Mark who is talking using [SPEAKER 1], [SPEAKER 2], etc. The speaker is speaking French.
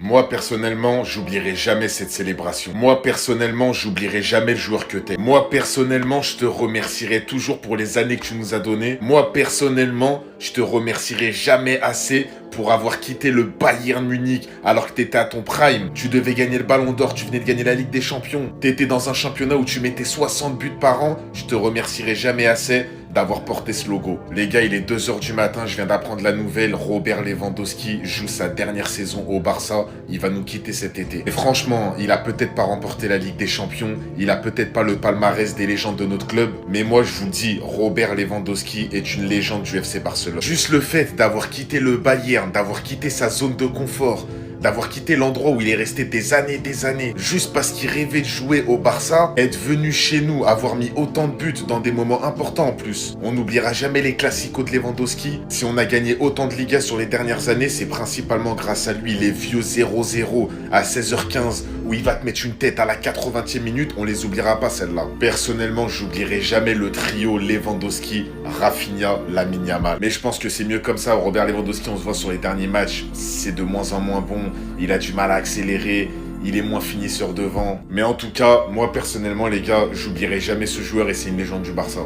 [SPEAKER 1] Moi, personnellement, j'oublierai jamais cette célébration. Moi, personnellement, j'oublierai jamais le joueur que t'es. Moi, personnellement, je te remercierai toujours pour les années que tu nous as données. Moi, personnellement, je te remercierai jamais assez pour avoir quitté le Bayern Munich alors que t'étais à ton prime. Tu devais gagner le Ballon d'Or, tu venais de gagner la Ligue des Champions. T'étais dans un championnat où tu mettais 60 buts par an. Je te remercierai jamais assez d'avoir porté ce logo. Les gars, il est 2h du matin, je viens d'apprendre la nouvelle. Robert Lewandowski joue sa dernière saison au Barça. Il va nous quitter cet été. Et franchement, il a peut-être pas remporté la Ligue des Champions. Il a peut-être pas le palmarès des légendes de notre club. Mais moi, je vous le dis, Robert Lewandowski est une légende du FC Barcelone. Juste le fait d'avoir quitté le Bayern, d'avoir quitté sa zone de confort, d'avoir quitté l'endroit où il est resté des années, juste parce qu'il rêvait de jouer au Barça, être venu chez nous, avoir mis autant de buts dans des moments importants en plus. On n'oubliera jamais les classicos de Lewandowski. Si on a gagné autant de Ligas sur les dernières années, c'est principalement grâce à lui. Les vieux 0-0 à 16h15 où il va te mettre une tête à la 80e minute, on les oubliera pas celles-là. Personnellement, j'oublierai jamais le trio Lewandowski, Rafinha, Lamine Yamal. Mais je pense que c'est mieux comme ça. Robert Lewandowski, on se voit sur les derniers matchs, c'est de moins en moins bon. Il a du mal à accélérer, il est moins finisseur devant. Mais en tout cas, moi personnellement les gars, j'oublierai jamais ce joueur et c'est une légende du Barça.